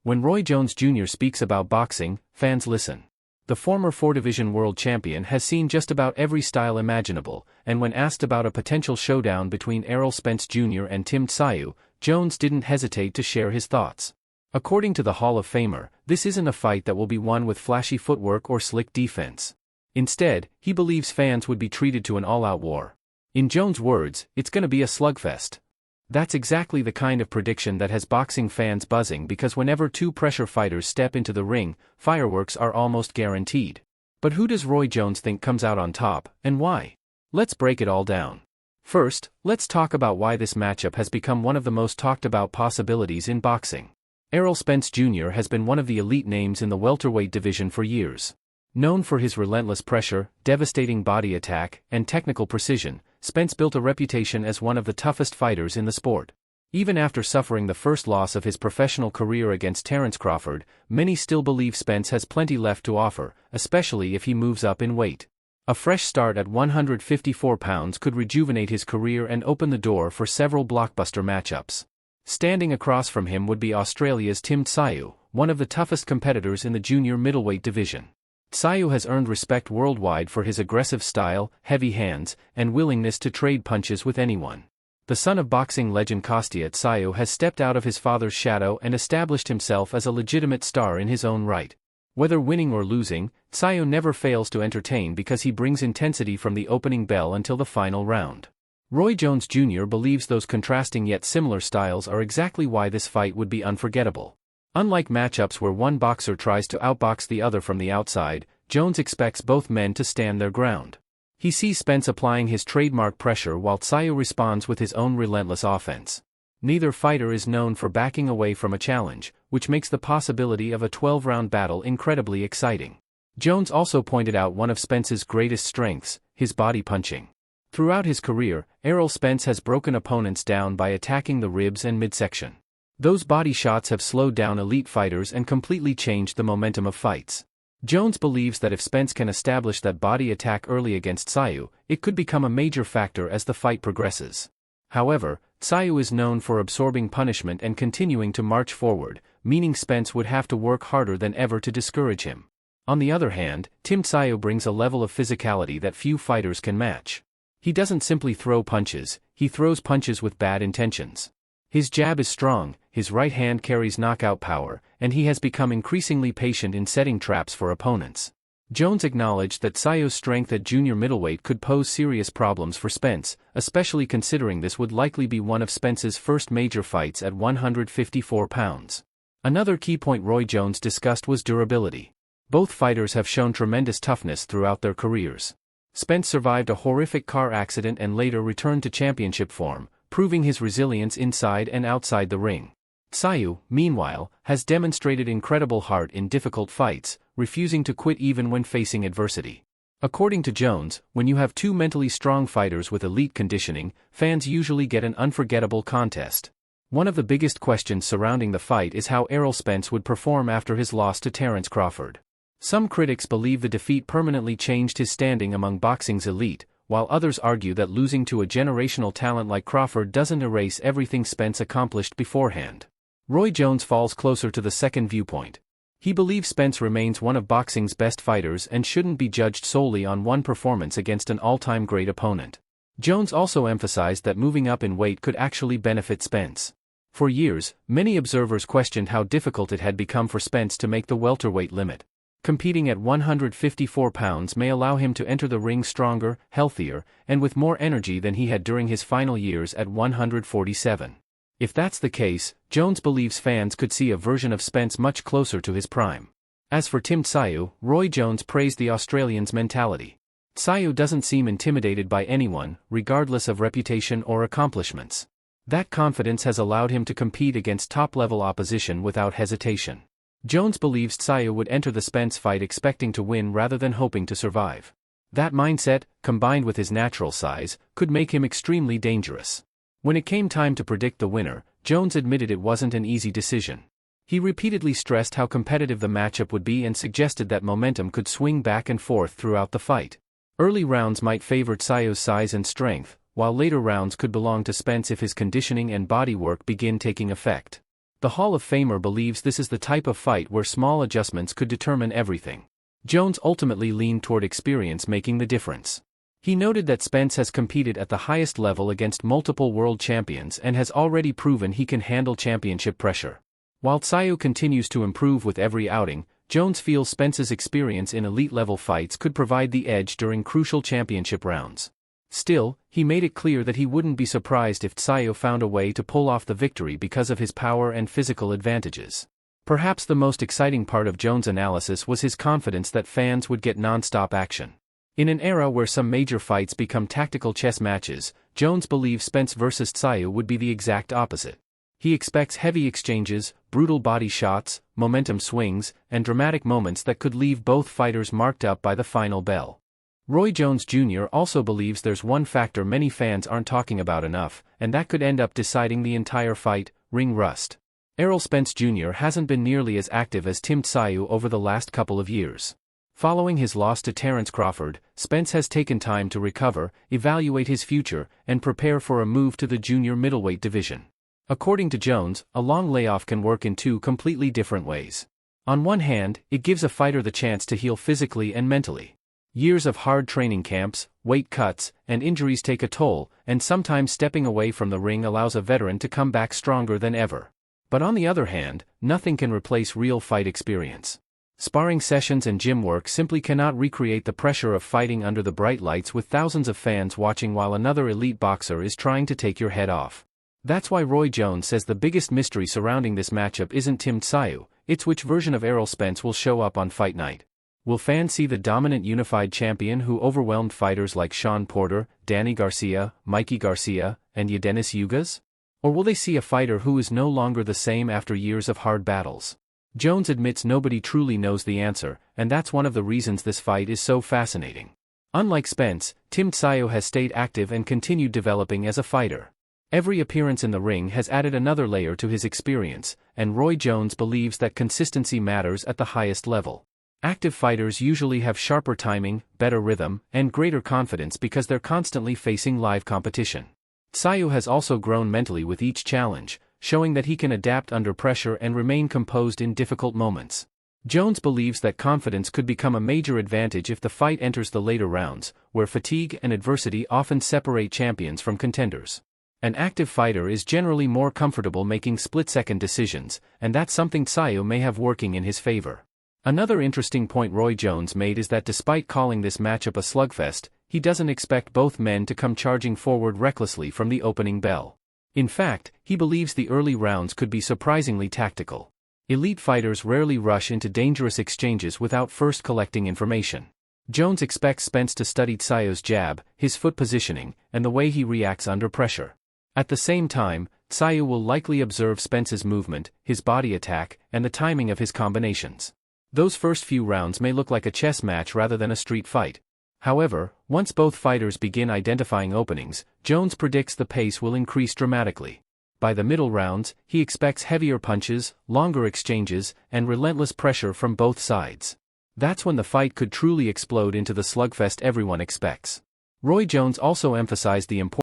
When Roy Jones Jr. speaks about boxing, fans listen. The former four-division world champion has seen just about every style imaginable, and when asked about a potential showdown between Errol Spence Jr. and Tim Tszyu, Jones didn't hesitate to share his thoughts. According to the Hall of Famer, this isn't a fight that will be won with flashy footwork or slick defense. Instead, he believes fans would be treated to an all-out war. In Jones' words, it's gonna be a slugfest. That's exactly the kind of prediction that has boxing fans buzzing because whenever two pressure fighters step into the ring, fireworks are almost guaranteed. But who does Roy Jones think comes out on top, and why? Let's break it all down. First, let's talk about why this matchup has become one of the most talked about possibilities in boxing. Errol Spence Jr. has been one of the elite names in the welterweight division for years. Known for his relentless pressure, devastating body attack, and technical precision, Spence built a reputation as one of the toughest fighters in the sport. Even after suffering the first loss of his professional career against Terence Crawford, many still believe Spence has plenty left to offer, especially if he moves up in weight. A fresh start at 154 pounds could rejuvenate his career and open the door for several blockbuster matchups. Standing across from him would be Australia's Tim Tszyu, one of the toughest competitors in the junior middleweight division. Tszyu has earned respect worldwide for his aggressive style, heavy hands, and willingness to trade punches with anyone. The son of boxing legend Kostya Tszyu has stepped out of his father's shadow and established himself as a legitimate star in his own right. Whether winning or losing, Tszyu never fails to entertain because he brings intensity from the opening bell until the final round. Roy Jones Jr. believes those contrasting yet similar styles are exactly why this fight would be unforgettable. Unlike matchups where one boxer tries to outbox the other from the outside, Jones expects both men to stand their ground. He sees Spence applying his trademark pressure while Tszyu responds with his own relentless offense. Neither fighter is known for backing away from a challenge, which makes the possibility of a 12-round battle incredibly exciting. Jones also pointed out one of Spence's greatest strengths, his body punching. Throughout his career, Errol Spence has broken opponents down by attacking the ribs and midsection. Those body shots have slowed down elite fighters and completely changed the momentum of fights. Jones believes that if Spence can establish that body attack early against Tszyu, it could become a major factor as the fight progresses. However, Tszyu is known for absorbing punishment and continuing to march forward, meaning Spence would have to work harder than ever to discourage him. On the other hand, Tim Tszyu brings a level of physicality that few fighters can match. He doesn't simply throw punches, he throws punches with bad intentions. His jab is strong, his right hand carries knockout power, and he has become increasingly patient in setting traps for opponents. Jones acknowledged that Tszyu's strength at junior middleweight could pose serious problems for Spence, especially considering this would likely be one of Spence's first major fights at 154 pounds. Another key point Roy Jones discussed was durability. Both fighters have shown tremendous toughness throughout their careers. Spence survived a horrific car accident and later returned to championship form, proving his resilience inside and outside the ring. Tszyu, meanwhile, has demonstrated incredible heart in difficult fights, refusing to quit even when facing adversity. According to Jones, when you have two mentally strong fighters with elite conditioning, fans usually get an unforgettable contest. One of the biggest questions surrounding the fight is how Errol Spence would perform after his loss to Terence Crawford. Some critics believe the defeat permanently changed his standing among boxing's elite, while others argue that losing to a generational talent like Crawford doesn't erase everything Spence accomplished beforehand. Roy Jones falls closer to the second viewpoint. He believes Spence remains one of boxing's best fighters and shouldn't be judged solely on one performance against an all-time great opponent. Jones also emphasized that moving up in weight could actually benefit Spence. For years, many observers questioned how difficult it had become for Spence to make the welterweight limit. Competing at 154 pounds may allow him to enter the ring stronger, healthier, and with more energy than he had during his final years at 147. If that's the case, Jones believes fans could see a version of Spence much closer to his prime. As for Tim Tszyu, Roy Jones praised the Australian's mentality. Tszyu doesn't seem intimidated by anyone, regardless of reputation or accomplishments. That confidence has allowed him to compete against top-level opposition without hesitation. Jones believes Tszyu would enter the Spence fight expecting to win rather than hoping to survive. That mindset, combined with his natural size, could make him extremely dangerous. When it came time to predict the winner, Jones admitted it wasn't an easy decision. He repeatedly stressed how competitive the matchup would be and suggested that momentum could swing back and forth throughout the fight. Early rounds might favor Tszyu's size and strength, while later rounds could belong to Spence if his conditioning and body work begin taking effect. The Hall of Famer believes this is the type of fight where small adjustments could determine everything. Jones ultimately leaned toward experience making the difference. He noted that Spence has competed at the highest level against multiple world champions and has already proven he can handle championship pressure. While Tszyu continues to improve with every outing, Jones feels Spence's experience in elite-level fights could provide the edge during crucial championship rounds. Still, he made it clear that he wouldn't be surprised if Tszyu found a way to pull off the victory because of his power and physical advantages. Perhaps the most exciting part of Jones' analysis was his confidence that fans would get non-stop action. In an era where some major fights become tactical chess matches, Jones believes Spence vs. Tszyu would be the exact opposite. He expects heavy exchanges, brutal body shots, momentum swings, and dramatic moments that could leave both fighters marked up by the final bell. Roy Jones Jr. also believes there's one factor many fans aren't talking about enough, and that could end up deciding the entire fight: ring rust. Errol Spence Jr. hasn't been nearly as active as Tim Tszyu over the last couple of years. Following his loss to Terence Crawford, Spence has taken time to recover, evaluate his future, and prepare for a move to the junior middleweight division. According to Jones, a long layoff can work in two completely different ways. On one hand, it gives a fighter the chance to heal physically and mentally. Years of hard training camps, weight cuts, and injuries take a toll, and sometimes stepping away from the ring allows a veteran to come back stronger than ever. But on the other hand, nothing can replace real fight experience. Sparring sessions and gym work simply cannot recreate the pressure of fighting under the bright lights with thousands of fans watching while another elite boxer is trying to take your head off. That's why Roy Jones says the biggest mystery surrounding this matchup isn't Tim Tszyu, it's which version of Errol Spence will show up on fight night. Will fans see the dominant unified champion who overwhelmed fighters like Sean Porter, Danny Garcia, Mikey Garcia, and Yadenis Ugas? Or will they see a fighter who is no longer the same after years of hard battles? Jones admits nobody truly knows the answer, and that's one of the reasons this fight is so fascinating. Unlike Spence, Tim Tszyu has stayed active and continued developing as a fighter. Every appearance in the ring has added another layer to his experience, and Roy Jones believes that consistency matters at the highest level. Active fighters usually have sharper timing, better rhythm, and greater confidence because they're constantly facing live competition. Tszyu has also grown mentally with each challenge, showing that he can adapt under pressure and remain composed in difficult moments. Jones believes that confidence could become a major advantage if the fight enters the later rounds, where fatigue and adversity often separate champions from contenders. An active fighter is generally more comfortable making split-second decisions, and that's something Tszyu may have working in his favor. Another interesting point Roy Jones made is that despite calling this matchup a slugfest, he doesn't expect both men to come charging forward recklessly from the opening bell. In fact, he believes the early rounds could be surprisingly tactical. Elite fighters rarely rush into dangerous exchanges without first collecting information. Jones expects Spence to study Tsyu's jab, his foot positioning, and the way he reacts under pressure. At the same time, Tszyu will likely observe Spence's movement, his body attack, and the timing of his combinations. Those first few rounds may look like a chess match rather than a street fight. However, once both fighters begin identifying openings, Jones predicts the pace will increase dramatically. By the middle rounds, he expects heavier punches, longer exchanges, and relentless pressure from both sides. That's when the fight could truly explode into the slugfest everyone expects. Roy Jones also emphasized the importance